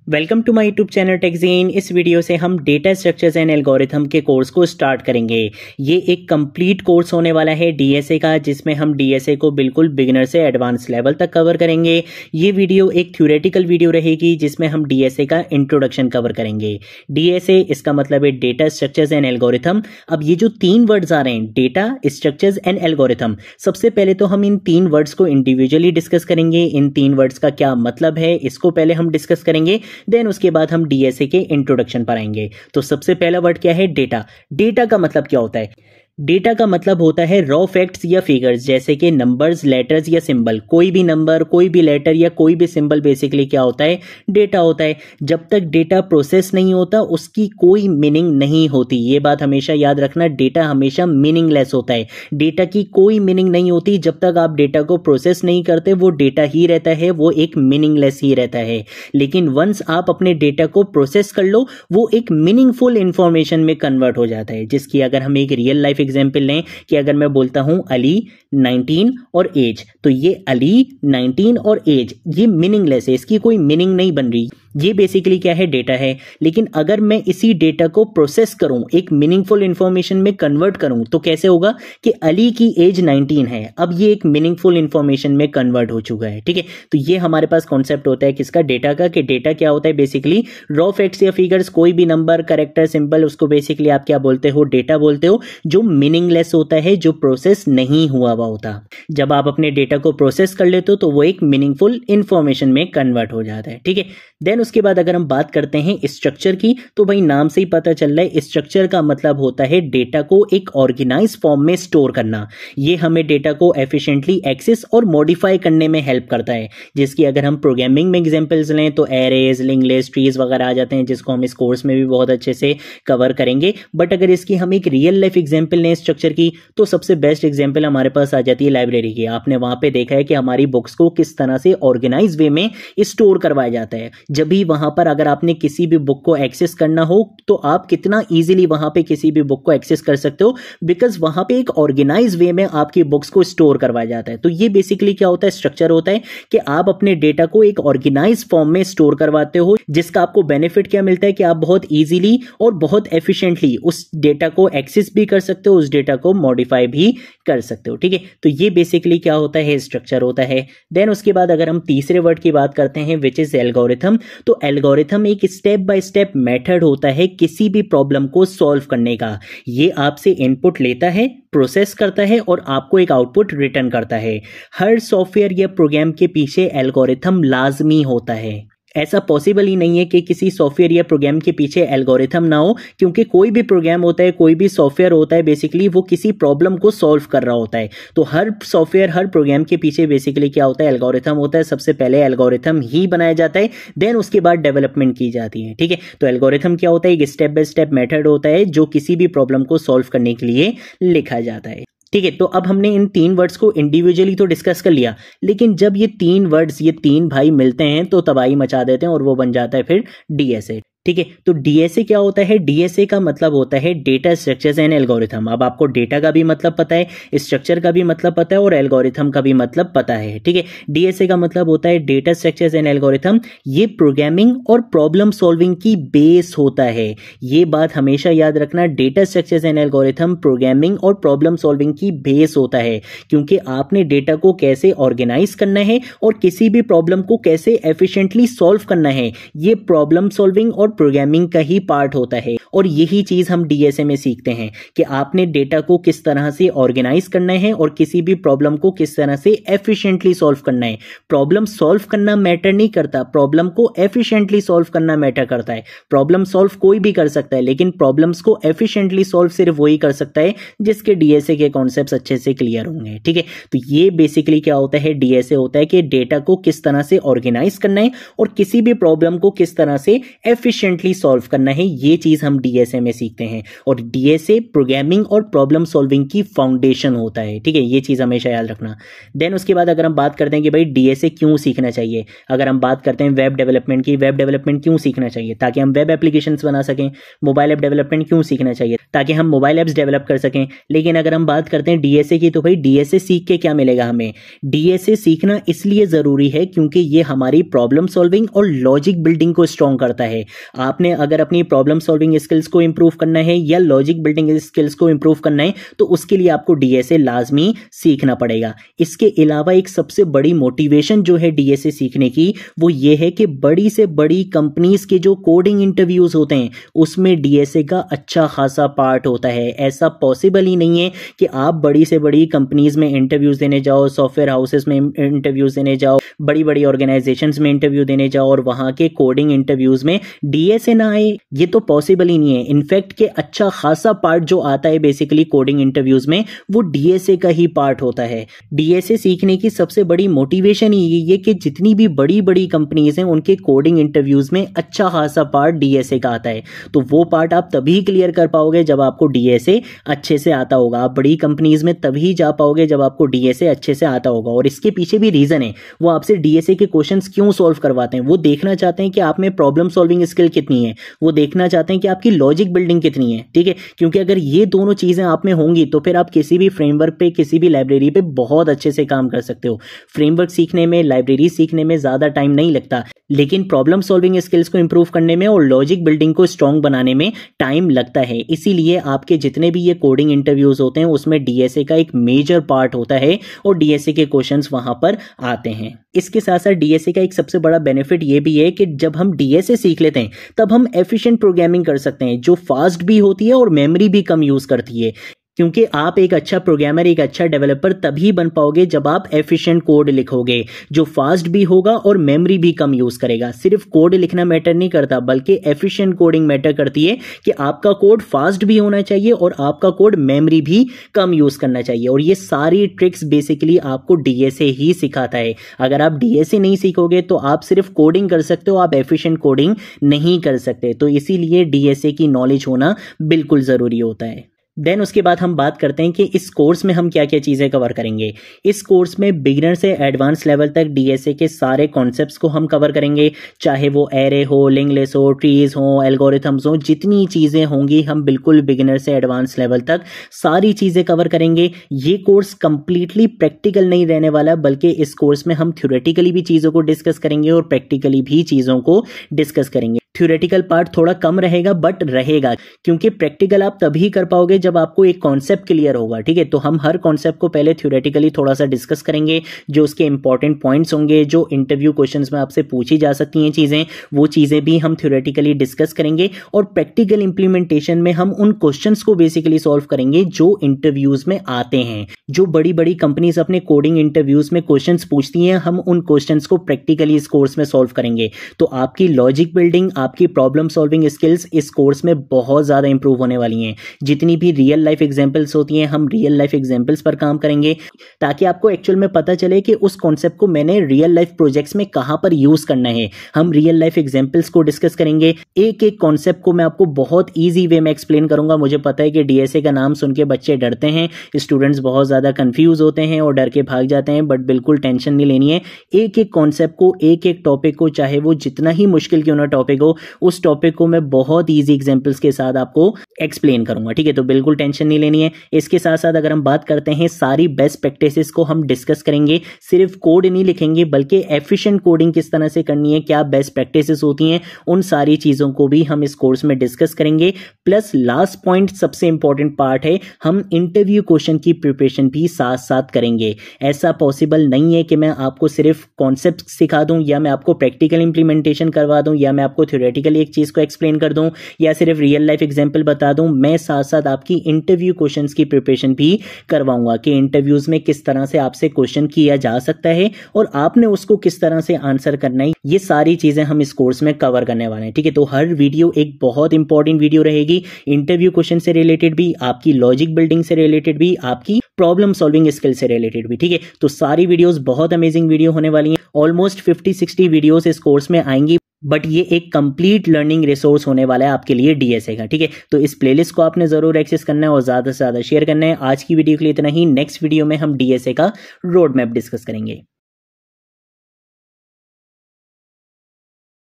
Welcome to my YouTube channel टेकजीन। इस video से हम डेटा स्ट्रक्चर्स एंड एल्गोरिथम के कोर्स को स्टार्ट करेंगे। ये एक कंप्लीट कोर्स होने वाला है डीएसए का, जिसमें हम डीएसए को बिल्कुल बिगिनर से एडवांस लेवल तक कवर करेंगे। ये वीडियो एक थ्योरेटिकल वीडियो रहेगी जिसमें हम डीएसए का इंट्रोडक्शन कवर करेंगे। डीएसए इसका मतलब है डेटा स्ट्रक्चर्स एंड एल्गोरिथम। अब ये जो तीन वर्ड्स आ रहे हैं, डेटा स्ट्रक्चर्स एंड एल्गोरिथम, सबसे पहले तो हम इन तीन वर्ड्स को इंडिविजुअली डिस्कस करेंगे। इन तीन वर्ड्स का क्या मतलब है इसको पहले हम डिस्कस करेंगे, देन उसके बाद हम डीएसए के इंट्रोडक्शन पर आएंगे। तो सबसे पहला वर्ड क्या है? डेटा। डेटा का मतलब क्या होता है? डेटा का मतलब होता है रॉ फैक्ट्स या फिगर्स, जैसे कि नंबर्स, लेटर्स या सिंबल। कोई भी नंबर, कोई भी लेटर या कोई भी सिंबल बेसिकली क्या होता है? डेटा होता है। जब तक डेटा प्रोसेस नहीं होता उसकी कोई मीनिंग नहीं होती। ये बात हमेशा याद रखना, डेटा हमेशा मीनिंगलेस होता है। डेटा की कोई मीनिंग नहीं होती जब तक आप डेटा को प्रोसेस नहीं करते। वो डेटा ही रहता है, वो एक मीनिंगलेस ही रहता है। लेकिन वंस आप अपने डेटा को प्रोसेस कर लो, वो एक मीनिंगफुल इंफॉर्मेशन में कन्वर्ट हो जाता है। जिसकी अगर हम एक रियल लाइफ एग्जाम्पल लें कि अगर मैं बोलता हूं अली 19 और एज, तो ये अली 19 और एज ये मीनिंगलेस है, इसकी कोई मीनिंग नहीं बन रही। ये बेसिकली क्या है? डेटा है। लेकिन अगर मैं इसी डेटा को प्रोसेस करूं, एक मीनिंगफुल इंफॉर्मेशन में कन्वर्ट करूं, तो कैसे होगा कि अली की एज 19 है। अब ये एक मीनिंगफुल इंफॉर्मेशन में कन्वर्ट हो चुका है। ठीक है, तो ये हमारे पास कॉन्सेप्ट होता है किसका? डेटा का। कि डेटा क्या होता है? बेसिकली रॉ फैक्ट्स या फिगर्स, कोई भी नंबर, कैरेक्टर, सिंबल, उसको बेसिकली आप क्या बोलते हो? डेटा बोलते हो। जो मीनिंगलेस होता है, जो प्रोसेस नहीं हुआ होता। जब आप अपने डेटा को प्रोसेस कर लेते हो तो वो एक मीनिंगफुल इंफॉर्मेशन में कन्वर्ट हो जाता है। ठीक है, देन उसके बाद अगर हम बात करते हैं स्ट्रक्चर की, तो भाई नाम से ही पता चल रहा है स्ट्रक्चर का मतलब होता है डेटा को एक ऑर्गेनाइज फॉर्म में स्टोर करना। ये हमें डेटा को एफिशिएंटली एक्सेस और मॉडिफाई करने में हेल्प करता है। जिसकी अगर हम प्रोग्रामिंग में एग्जांपल्स लें तो एरेज, लिंक लिस्ट, ट्रीज वगैरह आ जाते हैं, जिसको हम इस कोर्स में भी बहुत अच्छे से कवर करेंगे। बट अगर इसकी हम एक रियल लाइफ एग्जांपल लें स्ट्रक्चर की, तो सबसे बेस्ट एग्जांपल हमारे पास आ जाती है लाइब्रेरी की। आपने वहां पे देखा है कि हमारी बुक्स को किस तरह से ऑर्गेनाइज वे में स्टोर करवाया जाता है। जब भी वहां पर अगर आपने किसी भी बुक को एक्सेस करना हो तो आप कितना इजीली वहां पे किसी भी बुक को एक्सेस कर सकते हो, बिकॉज वहां पे एक ऑर्गेनाइज वे में आपकी बुक्स को स्टोर करवाया जाता है। तो ये बेसिकली क्या होता है? स्ट्रक्चर होता है कि आप अपने डेटा को एक ऑर्गेनाइज फॉर्म में स्टोर करवाते हो, जिसका आपको बेनिफिट क्या मिलता है कि आप बहुत इजीली और बहुत एफिशिएंटली उस डेटा को एक्सेस भी कर सकते हो, उस डेटा को मॉडिफाई भी कर सकते हो। ठीक है, तो ये बेसिकली क्या होता है? स्ट्रक्चर होता है। देन उसके बाद अगर हम तीसरे वर्ड की बात करते हैं विच इज एल्गोरिथम, तो एल्गोरिथम एक स्टेप बाय स्टेप मेथड होता है किसी भी प्रॉब्लम को सॉल्व करने का। ये आपसे इनपुट लेता है, प्रोसेस करता है और आपको एक आउटपुट रिटर्न करता है। हर सॉफ्टवेयर या प्रोग्राम के पीछे एल्गोरिथम लाजमी होता है। ऐसा पॉसिबल ही नहीं है कि किसी सॉफ्टवेयर या प्रोग्राम के पीछे एल्गोरिथम ना हो, क्योंकि कोई भी प्रोग्राम होता है, कोई भी सॉफ्टवेयर होता है, बेसिकली वो किसी प्रॉब्लम को सॉल्व कर रहा होता है। तो हर सॉफ्टवेयर, हर प्रोग्राम के पीछे बेसिकली क्या होता है? एल्गोरिथम होता है। सबसे पहले एल्गोरिथम ही बनाया जाता है, देन उसके बाद डेवलपमेंट की जाती है। ठीक है, तो एल्गोरिथम क्या होता है? एक स्टेप बाय स्टेप मेथड होता है जो किसी भी प्रॉब्लम को सॉल्व करने के लिए लिखा जाता है। ठीक है, तो अब हमने इन तीन वर्ड्स को इंडिविजुअली तो डिस्कस कर लिया, लेकिन जब ये तीन वर्ड्स, ये तीन भाई मिलते हैं तो तबाही मचा देते हैं और वो बन जाता है फिर डीएसए। ठीक है, तो डीएसए क्या होता है? डीएसए का मतलब होता है डेटा स्ट्रक्चर्स एंड एल्गोरिथम। अब आपको डेटा का भी मतलब पता है, स्ट्रक्चर का भी मतलब पता है और एल्गोरिथम का भी मतलब पता है। ठीक है, डीएसए का मतलब होता है डेटा स्ट्रक्चर्स एंड एल्गोरिथम। ये प्रोग्रामिंग और प्रॉब्लम सॉल्विंग की बेस होता है। ये बात हमेशा याद रखना, data structures and algorithm programming और प्रॉब्लम सॉल्विंग की बेस होता है, क्योंकि आपने डेटा को कैसे ऑर्गेनाइज करना है और किसी भी प्रॉब्लम को कैसे एफिशिएंटली सॉल्व करना है, ये प्रॉब्लम सॉल्विंग और प्रोग्रामिंग का ही पार्ट होता है। और यही चीज हम डीएसए में सीखते हैं कि आपने डेटा को किस तरह से ऑर्गेनाइज करना है और किसी भी प्रॉब्लम को किस तरह से एफिशिएंटली सॉल्व करना है। प्रॉब्लम सॉल्व करना मैटर नहीं करता, प्रॉब्लम को एफिशिएंटली सॉल्व करना मैटर करता है। प्रॉब्लम सॉल्व कोई भी कर सकता है, लेकिन प्रॉब्लम्स को एफिशिएंटली सॉल्व सिर्फ वही कर सकता है जिसके डीएसए के कॉन्सेप्ट्स अच्छे से क्लियर होंगे। ठीक है, तो ये बेसिकली क्या होता है? डीएसए होता है कि डेटा को किस तरह से ऑर्गेनाइज करना है और किसी भी प्रॉब्लम को किस तरह से एफिशिएंटली सॉल्व करना है। ये चीज हम डीएसए में सीखते हैं। और डीएसए प्रोग्रामिंग और प्रॉब्लम सॉल्विंग की फाउंडेशन होता है, ठीक है, ये चीज़ हमेशा याद रखना। देन उसके बाद अगर हम बात करते हैं कि भाई डीएसए क्यों सीखना चाहिए, अगर हम बात करते हैं वेब डेवलपमेंट की, वेब डेवलपमेंट क्यों सीखना चाहिए, ताकि हम वेब एप्लीकेशंस बना सकें। मोबाइल ऐप डेवलपमेंट क्यों सीखना चाहिए, ताकि हम मोबाइल ऐप्स डेवलप कर सकें। लेकिन अगर हम बात करते हैं डीएसए की, तो भाई डीएसए सीख के क्या मिलेगा हमें, डीएसए सीखना इसलिए ज़रूरी है क्योंकि ये हमारी प्रॉब्लम सॉल्विंग और लॉजिक बिल्डिंग को स्ट्रॉन्ग करता है। आपने अगर अपनी प्रॉब्लम सॉल्विंग स्किल्स को इंप्रूव करना है या लॉजिक बिल्डिंग स्किल्स को इंप्रूव करना है, तो उसके लिए आपको डीएसए लाजमी सीखना पड़ेगा। इसके अलावा एक सबसे बड़ी मोटिवेशन जो है डीएसए सीखने की, वो ये है कि बड़ी से बड़ी कंपनीज के जो कोडिंग इंटरव्यूज होते हैं उसमें डीएसए का अच्छा खासा पार्ट होता है। ऐसा पॉसिबल ही नहीं है कि आप बड़ी से बड़ी कंपनीज में इंटरव्यूज देने जाओ, सॉफ्टवेयर हाउसेस में इंटरव्यूज देने जाओ, बड़ी बड़ी ऑर्गेनाइजेशंस में इंटरव्यू देने जाओ और वहां के कोडिंग इंटरव्यूज में डीएसए ना आए, ये तो पॉसिबल ही नहीं है। इनफैक्ट के अच्छा खासा पार्ट जो आता है बेसिकली कोडिंग इंटरव्यूज में, वो डीएसए का ही पार्ट होता है। डीएसए सीखने की सबसे बड़ी मोटिवेशन ही ये कि जितनी भी बड़ी बड़ी कंपनीज हैं उनके कोडिंग इंटरव्यूज में अच्छा खासा पार्ट डीएसए का आता है। तो वो पार्ट आप तभी क्लियर कर पाओगे जब आपको डीएसए अच्छे से आता होगा। आप बड़ी कंपनीज में तभी जा पाओगे जब आपको डीएसए अच्छे से आता होगा। और इसके पीछे भी रीजन है, वो आपसे डीएसए के क्वेश्चंस क्यों सॉल्व करवाते हैं। वो देखना चाहते हैं कि आप में प्रॉब्लम सॉल्विंग स्किल कितनी है, वो देखना चाहते हैं कि आपकी लॉजिक बिल्डिंग कितनी है, ठीक है। क्योंकि अगर ये दोनों चीजें आप में होंगी तो फिर आप किसी भी फ्रेमवर्क पे, किसी भी लाइब्रेरी पे बहुत अच्छे से काम कर सकते हो। फ्रेमवर्क सीखने में, लाइब्रेरी सीखने में ज्यादा टाइम नहीं लगता, लेकिन प्रॉब्लम सॉल्विंग स्किल्स को इंप्रूव करने में और लॉजिक बिल्डिंग को स्ट्रॉन्ग बनाने में टाइम लगता है। इसीलिए आपके जितने भी ये कोडिंग इंटरव्यूज होते हैं उसमें डीएसए का एक मेजर पार्ट होता है और डीएसए के क्वेश्चंस वहां पर आते हैं। इसके साथ साथ डीएसए का एक सबसे बड़ा बेनिफिट ये भी है कि जब हम डीएसए सीख लेते हैं तब हम एफिशिएंट प्रोग्रामिंग कर सकते हैं, जो फास्ट भी होती है और मेमोरी भी कम यूज करती है। क्योंकि आप एक अच्छा प्रोग्रामर, एक अच्छा डेवलपर तभी बन पाओगे जब आप एफिशिएंट कोड लिखोगे, जो फास्ट भी होगा और मेमोरी भी कम यूज करेगा। सिर्फ कोड लिखना मैटर नहीं करता, बल्कि एफिशिएंट कोडिंग मैटर करती है कि आपका कोड फास्ट भी होना चाहिए और आपका कोड मेमोरी भी कम यूज करना चाहिए। और ये सारी ट्रिक्स बेसिकली आपको डीएसए ही सिखाता है। अगर आप डीएसए नहीं सीखोगे तो आप सिर्फ कोडिंग कर सकते हो, आप एफिशिएंट कोडिंग नहीं कर सकते। तो इसीलिए डीएसए की नॉलेज होना बिल्कुल जरूरी होता है। देन उसके बाद हम बात करते हैं कि इस कोर्स में हम क्या क्या चीज़ें कवर करेंगे। इस कोर्स में बिगिनर से एडवांस लेवल तक डीएसए के सारे कॉन्सेप्ट्स को हम कवर करेंगे, चाहे वो एरे हो, लिंक लिस्ट हो, ट्रीज हो, एल्गोरिथम्स हो, जितनी चीज़ें होंगी हम बिल्कुल बिगिनर से एडवांस लेवल तक सारी चीज़ें कवर करेंगे। ये कोर्स कंप्लीटली प्रैक्टिकल नहीं रहने वाला, बल्कि इस कोर्स में हम थ्योरेटिकली भी चीज़ों को डिस्कस करेंगे और प्रैक्टिकली भी चीज़ों को डिस्कस करेंगे। थ्योरेटिकल पार्ट थोड़ा कम रहेगा बट रहेगा, क्योंकि प्रैक्टिकल आप तभी कर पाओगे जब आपको एक कॉन्सेप्ट क्लियर होगा, ठीक है। तो हम हर कॉन्सेप्ट को पहले थ्योरेटिकली थोड़ा सा डिस्कस करेंगे, जो उसके इंपॉर्टेंट पॉइंट्स होंगे, जो इंटरव्यू क्वेश्चंस में आपसे पूछी जा सकती हैं चीज़ें, वो चीज़ें भी हम थ्योरेटिकली डिस्कस करेंगे। और प्रैक्टिकल इंप्लीमेंटेशन में हम उन क्वेश्चंस को बेसिकली सॉल्व करेंगे जो इंटरव्यूज में आते हैं। जो बड़ी बड़ी कंपनीज अपने कोडिंग इंटरव्यूज में क्वेश्चंस पूछती हैं, हम उन क्वेश्चंस को प्रैक्टिकली इस कोर्स में सॉल्व करेंगे। तो आपकी लॉजिक बिल्डिंग, आपकी प्रॉब्लम सॉल्विंग स्किल्स इस कोर्स में बहुत ज़्यादा इंप्रूव होने वाली हैं। जितनी भी रियल लाइफ एग्जांपल्स होती हैं, हम रियल लाइफ एग्जांपल्स पर काम करेंगे, ताकि आपको एक्चुअल में पता चले कि उस कॉन्सेप्ट को मैंने रियल लाइफ प्रोजेक्ट्स में कहाँ पर यूज़ करना है। हम रियल लाइफ एग्जांपल्स को डिस्कस करेंगे, एक एक कॉन्सेप्ट को मैं आपको बहुत ईजी वे में एक्सप्लेन करूंगा। मुझे पता है कि डीएसए का नाम सुन के बच्चे डरते हैं, स्टूडेंट्स बहुत ज़्यादा कन्फ्यूज होते हैं और डर के भाग जाते हैं, बट बिल्कुल टेंशन नहीं लेनी है। एक एक कॉन्सेप्ट को, एक एक टॉपिक को, चाहे वो जितना ही मुश्किल क्यों ना टॉपिक हो, उस टॉपिक को मैं बहुत ईजी एग्जांपल्स के साथ आपको एक्सप्लेन करूंगा, ठीक है। तो बिल्कुल टेंशन नहीं लेनी है। इसके साथ साथ अगर हम बात करते हैं, सारी बेस्ट प्रैक्टिसेस को हम डिस्कस करेंगे। सिर्फ कोड नहीं लिखेंगे, बल्कि एफिशिएंट कोडिंग किस तरह से करनी है, क्या बेस्ट प्रैक्टिसेस होती हैं, उन सारी चीज़ों को भी हम इस कोर्स में डिस्कस करेंगे। प्लस लास्ट पॉइंट, सबसे इंपॉर्टेंट पार्ट है, हम इंटरव्यू क्वेश्चन की प्रिपरेशन भी साथ साथ करेंगे। ऐसा पॉसिबल नहीं है कि मैं आपको सिर्फ कॉन्सेप्ट सिखा दूं, या मैं आपको प्रैक्टिकल इंप्लीमेंटेशन करवा दूं, या मैं आपको थ्योरेटिकली एक चीज़ को एक्सप्लेन कर दूं, या सिर्फ रियल लाइफ एग्जांपल बता दूं। मैं साथ साथ आपकी की इंटरव्यू क्वेश्चंस की प्रिपरेशन भी करवाऊंगा कि इंटरव्यूज में किस तरह से आपसे क्वेश्चन किया जा सकता है और आपने उसको किस तरह से आंसर करना है। ये सारी चीजें हम इस कोर्स में कवर करने वाले हैं, ठीक है। तो हर वीडियो एक बहुत इंपॉर्टेंट वीडियो रहेगी, इंटरव्यू क्वेश्चन से रिलेटेड भी, आपकी लॉजिक बिल्डिंग से रिलेटेड भी, आपकी प्रॉब्लम सॉल्विंग स्किल से रिलेटेड भी, ठीक है। तो सारी वीडियोस बहुत अमेजिंग वीडियो होने वाली हैं। ऑलमोस्ट 50-60 वीडियोस इस कोर्स में आएंगी, बट ये एक कंप्लीट लर्निंग रिसोर्स होने वाला है आपके लिए डीएसए का, ठीक है। तो इस प्लेलिस्ट को आपने जरूर एक्सेस करना है और ज्यादा से ज्यादा शेयर करना है। आज की वीडियो के लिए इतना ही। नेक्स्ट वीडियो में हम डीएसए का रोड मैप डिस्कस करेंगे।